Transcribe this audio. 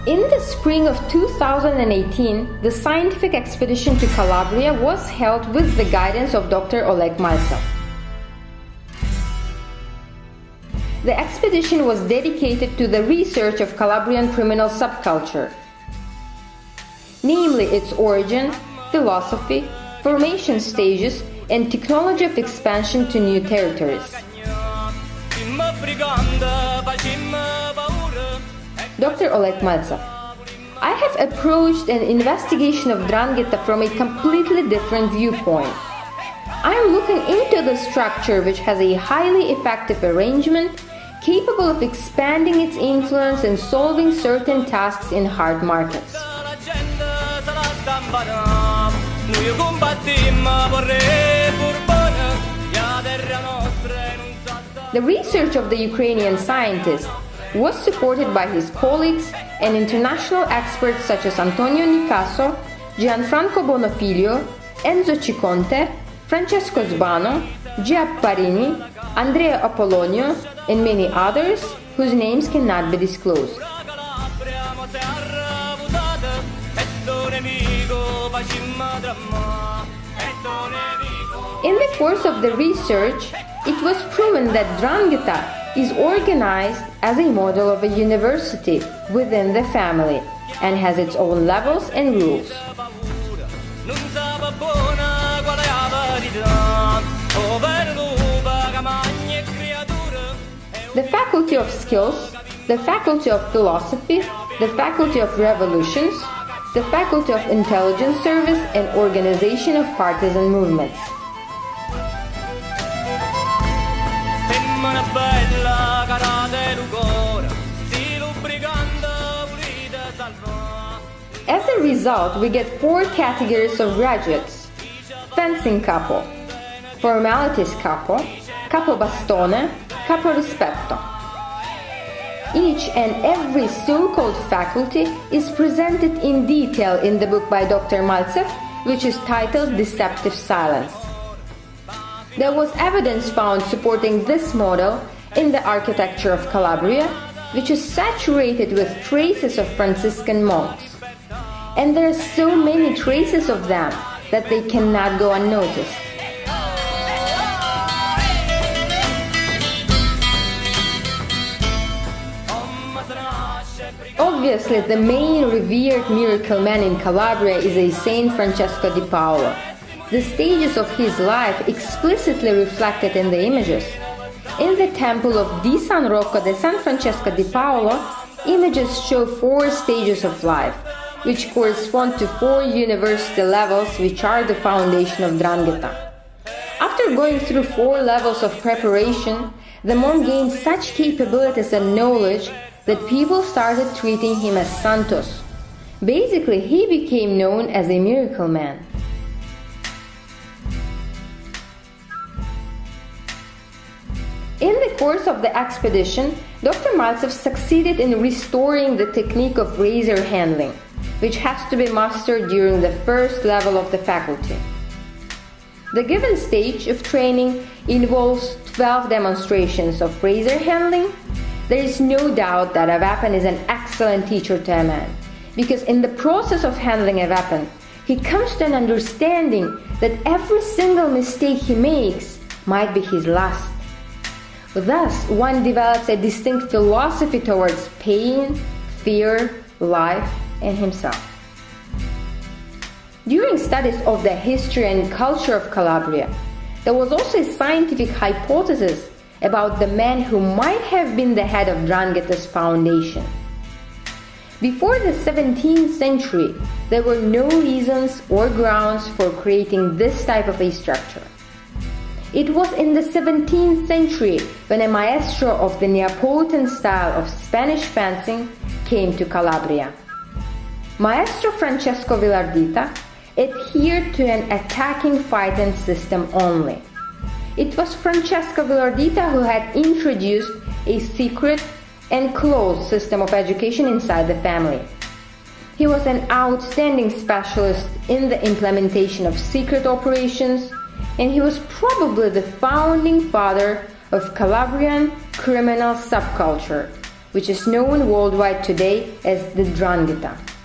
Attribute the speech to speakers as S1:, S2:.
S1: In the spring of 2018, the scientific expedition to Calabria was held with the guidance of Dr. Oleg Maltsev. The expedition was dedicated to the research of Calabrian criminal subculture, namely its origin, philosophy, formation stages, and technology of expansion to new territories. Dr. Oleg Maltsev: I have approached an investigation of Drangheta from a completely different viewpoint. I am looking into the structure which has a highly effective arrangement, capable of expanding its influence and solving certain tasks in hard markets. The research of the Ukrainian scientist was supported by his colleagues and international experts such as Antonio Nicaso, Gianfranco Bonofiglio, Enzo Ciconte, Francesco Sbano, Giap Parini, Andrea Apollonio, and many others whose names cannot be disclosed. In the course of the research, it was proven that Drangheta is organized as a model of a university within the family and has its own levels and rules. The faculty of skills, the faculty of philosophy, the faculty of revolutions, the faculty of intelligence service and organization of partisan movements. As a result, we get 4 categories of graduates: fencing capo, formalities capo, capo bastone, capo rispetto. Each and every so-called faculty is presented in detail in the book by Dr. Maltsev, which is titled Deceptive Silence. There was evidence found supporting this model in the architecture of Calabria, which is saturated with traces of Franciscan monks. And there are so many traces of them that they cannot go unnoticed. Obviously, the main revered miracle man in Calabria is a Saint Francesco di Paolo. The stages of his life explicitly reflected in the images. In the temple of Di San Rocco de San Francesco di Paolo, images show 4 stages of life, which correspond to 4 university levels which are the foundation of Drangheta. After going through 4 levels of preparation, the monk gained such capabilities and knowledge that people started treating him as Santos. Basically, he became known as a miracle man. In the course of the expedition, Dr. Maltsev succeeded in restoring the technique of razor handling, which has to be mastered during the first level of the faculty. The given stage of training involves 12 demonstrations of razor handling. There is no doubt that a weapon is an excellent teacher to a man, because in the process of handling a weapon, he comes to an understanding that every single mistake he makes might be his last. Thus, one develops a distinct philosophy towards pain, fear, life, and himself. During studies of the history and culture of Calabria, there was also a scientific hypothesis about the man who might have been the head of Drangheta's foundation. Before the 17th century, there were no reasons or grounds for creating this type of a structure. It was in the 17th century when a maestro of the Neapolitan style of Spanish fencing came to Calabria. Maestro Francesco Vilardita adhered to an attacking fighting system only. It was Francesco Vilardita who had introduced a secret and closed system of education inside the family. He was an outstanding specialist in the implementation of secret operations, and he was probably the founding father of Calabrian criminal subculture, which is known worldwide today as the 'Ndrangheta.